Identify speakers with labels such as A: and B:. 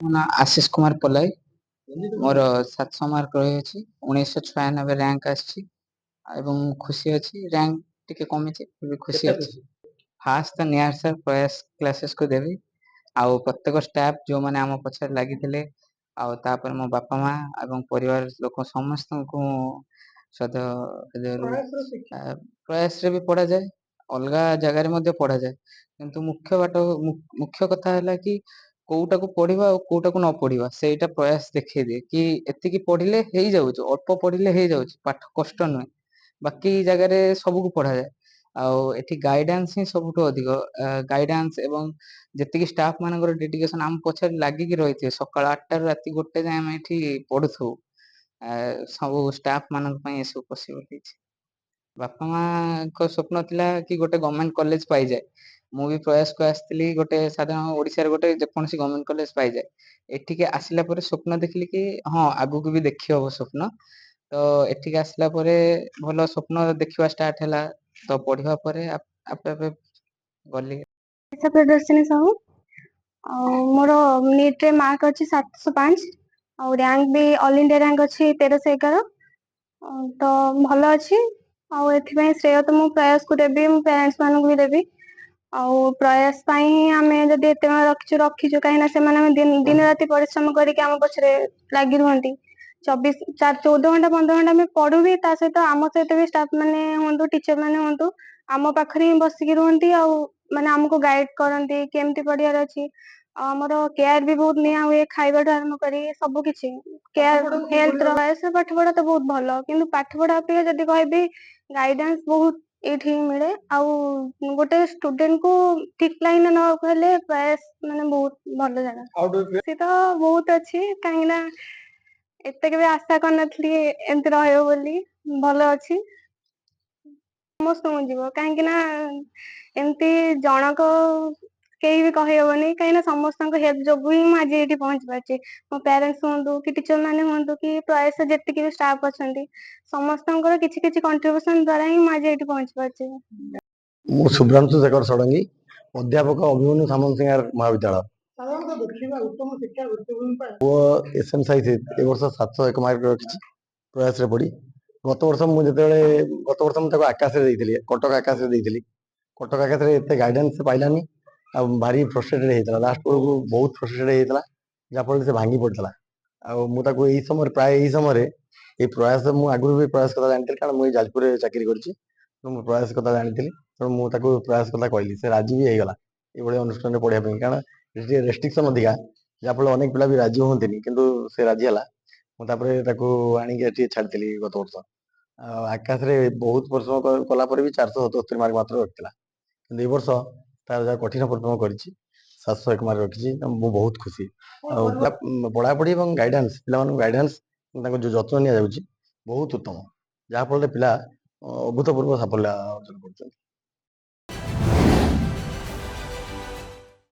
A: ମୋ ନାଁ ଆଶିଷ କୁମାର ପଲାଇ। ମୋର 700 ମାର୍କ ରହିଅଛି। 1996 ରାଙ୍କ ଆସିଛି ଏବଂ ମୁଁ ଖୁସି ଅଛି। ରାଙ୍କ ଟିକେ କମିଛି, ଏବେ ଖୁସି ଅଛି। ଫାଷ୍ଟ ତ ନିହାର ସାର୍ ପ୍ରୟାସ କ୍ଲାସେସକୁ ଦେବି, ଆଉ ପ୍ରତ୍ୟେକ ଷ୍ଟାଫ ଯୋଉମାନେ ଆମ ପଛରେ ଲାଗିଥିଲେ, ଆଉ ତାପରେ ମୋ ବାପା ମା ଏବଂ ପରିବାର ଲୋକ ସମସ୍ତଙ୍କୁ ସଦ ପ୍ରୟାସରେ ବି ପଢାଯାଏ, ଅଲଗା ଜାଗାରେ ମଧ୍ୟ ପଢାଯାଏ। କିନ୍ତୁ ମୁଖ୍ୟ କଥା ହେଲା କି କୋଉଟାକୁ ପଢିବା ଆଉ କୋଉଟାକୁ ନ ପଢିବା ସେଇଟା ପ୍ରୟାସ ଦେଖେଇଦିଏ କି ଏତିକି ପଢିଲେ ହେଇଯାଉଛି, ଅଳ୍ପ ପଢିଲେ ହେଇଯାଉଛି, ପାଠ କଷ୍ଟ ନୁହେଁ। ବାକି ଜାଗାରେ ସବୁକୁ ପଢାଯାଏ, ଆଉ ଏଠି ଗାଇଡାନ୍ସ ହିଁ ସବୁଠୁ ଅଧିକ। ଗାଇଡାନ୍ସ ଏବଂ ଯେତିକି ଷ୍ଟାଫ ମାନଙ୍କର ଡେଡିକେସନ ଆମ ପଛରେ ଲାଗିକି ରହିଥିବେ, ସକାଳ 8ଟାରୁ ରାତି 1 ଯାଏଁ ଆମେ ଏଠି ପଢୁଥିବୁ। ସବୁ ଷ୍ଟାଫ ମାନଙ୍କ ପାଇଁ ଏସବୁ ପସିବଲ ହେଇଛି। ବାପା ମାଙ୍କ ସ୍ୱପ୍ନ ଥିଲା କି ଗୋଟେ ଗଭର୍ଣ୍ଣମେଣ୍ଟ କଲେଜ ପାଇଯାଏ। ମୁଁ ବି ପ୍ରୟାସକୁ ଆସିଥିଲି, ଗୋଟେ ସାଧାରଣ ଓଡିଶାରେ ଗୋଟେ ଯେକୌଣସି ଗଭର୍ଣ୍ଣମେଣ୍ଟ କଲେଜ ପାଇଯାଏ। ଏଠିକି ଆସିଲା ପରେ ସ୍ୱପ୍ନ ଦେଖିଲି କି ହଁ ଆଗକୁ ବି ଦେଖି ହବ ସ୍ୱପ୍ନ। ତ ଏଠିକି ଆସିଲା ପରେ ଭଲ ସ୍ୱପ୍ନ ଦେଖିବା ଷ୍ଟାର୍ଟ ହେଲା। ତ ପଢିବା ପରେ ଆପେ ଆପେ ଗଲି।
B: ପ୍ରିୟଦର୍ଶିନୀ ସାହୁ। ଆଉ ମୋର ନିଟ୍ ରେ ମାର୍କ ଅଛି 705, ଆଉ ରାଙ୍କ ବି ଅଲ ଇଣ୍ଡିଆ ରାଙ୍କ ଅଛି 1311। ତ ଭଲ ଅଛି, ଆଉ ଏଥିପାଇଁ ଶ୍ରେୟ ତ ମୁଁ ପ୍ରୟାସକୁ ଦେବି, ମୁଁ ପ୍ୟାରେଣ୍ଟସ ମାନଙ୍କୁ ବି ଦେବି। ଆଉ ପ୍ରୟାସ ପାଇଁ ଆମେ ଯଦି ଏତେ ରଖିଛୁ କାହିଁକିନା ସେମାନେ ଦିନ ରାତି ପରିଶ୍ରମ କରିକି ଆମ ପଛରେ ଲାଗି ରୁହନ୍ତି। 14 ଘଣ୍ଟା 15 ଘଣ୍ଟା ଆମେ ପଢୁ ବି, ତା ସହିତ ଆମ ସହିତ ବି ଷ୍ଟାଫ ମାନେ ହୁଅନ୍ତୁ, ଟିଚର ମାନେ ହୁଅନ୍ତୁ, ଆମ ପାଖରେ ହିଁ ବସିକି ରୁହନ୍ତି। ଆଉ ମାନେ ଆମକୁ ଗାଇଡ କରନ୍ତି କେମିତି ପଢିବାର ଅଛି। ଆଉ ଆମର କେୟାର ବି ବହୁତ ନିଆ ହୁଏ, ଖାଇବାଠୁ ଆରମ୍ଭ କରି ସବୁ କିଛି କେୟାର। ହେଲ୍ଥ ର ବୟସ ପାଠ ପଢା ତ ବହୁତ ଭଲ, କିନ୍ତୁ ପାଠ ପଢା ଅପେକ୍ଷା ଯଦି କହିବି ଗାଇଡାନ୍ସ ବହୁତ ଏଇଠି ମିଳେ। ଆଉ ଗୋଟେ ଷ୍ଟୁଡେଣ୍ଟ କୁ ଠିକ ଲାଇନରେ ନବାକୁ ହେଲେ ପ୍ରୟାସ ମାନେ ବହୁତ ଭଲ ଜାଗା। ସେ ତ ବହୁତ ଅଛି, କାହିଁକି ନା ଏତେ କେବେ ଆଶା କରିନଥିଲି ଏମିତି ରହିବ ବୋଲି। ଭଲ ଅଛି, ସମସ୍ତଙ୍କୁ ଯିବ, କାହିଁକି ନା ଏମିତି ଜଣକ କେହି ବି କହିହବନି, କାହିଁକିନା ସମସ୍ତଙ୍କ ହେଲ୍ପ ଯୋଗୁ ହିଁ ମୁଁ ଆଜି ଏଇଠି ପହଞ୍ଚି ପାରିଛି। ମୋ ପ୍ୟାରେଣ୍ଟସ ହୁଅନ୍ତୁ କି ଟିଚର ମାନେ ହୁଅନ୍ତୁ କି ପ୍ରୟାସରେ ଯେତିକି ବି ଷ୍ଟାଫ ଅଛନ୍ତି, ସମସ୍ତଙ୍କର କିଛି କିଛି କଣ୍ଟ୍ରିବ୍ୟୁସନ ଦ୍ୱାରା ହିଁ ମୁଁ ଆଜି ଏଇଠି ପହଞ୍ଚି ପାରିଛି।
C: ମୁଁ ଶୁଭ୍ରାଂଶୁ ଶେଖର ଷଡଙ୍ଗୀ, ଅଧ୍ୟାପକ ଅଭିମନ୍ୟୁ ସାମନ୍ତସିଂହାର ମହାବିଦ୍ୟାଳୟ। ପୁଅ ଏସଏମ୍ ସାଇଜ ଏ ବର୍ଷ 701 ମାର୍କ ରଖିଛି ପ୍ରୟାସରେ ପଢି। ଗତ ବର୍ଷ ମୁଁ ତାକୁ ଆକାଶରେ ଦେଇଥିଲି, କଟକ ଆକାଶରେ ଦେଇଥିଲି। କଟକ ଆକାଶରେ ଏତେ ଗାଇଡାନ୍ସ ପାଇଲାନି, ଆଉ ଭାରି ଫ୍ରଷ୍ଟ୍ରେଟେଡ ହେଇଥିଲା। ଲାଷ୍ଟ ବେଳକୁ ବହୁତ ଫ୍ରଷ୍ଟ୍ରେଟେଡ ହେଇଥିଲା, ଯାହାଫଳରେ ସେ ଭାଙ୍ଗି ପଡିଥିଲା। ଆଉ ମୁଁ ତାକୁ ପ୍ରାୟ ଏଇ ସମୟରେ ଏଇ ପ୍ରୟାସ, ମୁଁ ଆଗରୁ ବି ପ୍ରୟାସ କଥା ଜାଣିଥିଲି, କାରଣ ମୁଁ ଏଇ ଯାଜପୁରରେ ଚାକିରି କରିଛି। ମୁଁ ପ୍ରୟାସ କଥା ଜାଣିଥିଲି, ତେଣୁ ମୁଁ ତାକୁ ପ୍ରୟାସ କଥା କହିଲି। ସେ ରାଜି ବି ହେଇଗଲା ଏଇଭଳିଆ ଅନୁଷ୍ଠାନରେ ପଢିବା ପାଇଁ, କାରଣ ଟିକେ ରେଷ୍ଟ୍ରିକ୍ସନ ଅଧିକା, ଯାହାଫଳରେ ଅନେକ ପିଲା ବି ରାଜି ହୁଅନ୍ତିନି, କିନ୍ତୁ ସେ ରାଜି ହେଲା। ମୁଁ ତାପରେ ତାକୁ ଆଣିକି ଏଠି ଛାଡିଥିଲି ଗତ ବର୍ଷ। ଆଉ ଆକାଶରେ ବହୁତ ପରିଶ୍ରମ କଲା ପରେ ବି 477 ମାର୍କ ମାତ୍ର ରଖିଥିଲା। କିନ୍ତୁ ଏ ବର୍ଷ ତାର ଯାହା କଠିନ ପରିଶ୍ରମ କରିଛି, 701 ମାର୍କ ରଖିଛି। ମୁଁ ବହୁତ ଖୁସି। ଆଉ ପଢାପଢି ଏବଂ ଗାଇଡାନ୍ସ, ପିଲାମାନଙ୍କୁ ଗାଇଡାନ୍ସ, ତାଙ୍କ ଯୋଉ ଯତ୍ନ ନିଆଯାଉଛି ବହୁତ ଉତ୍ତମ, ଯାହାଫଳରେ ପିଲା ଅଭୂତପୂର୍ବ ସାଫଲ୍ୟ ଅର୍ଜନ କରୁଛନ୍ତି।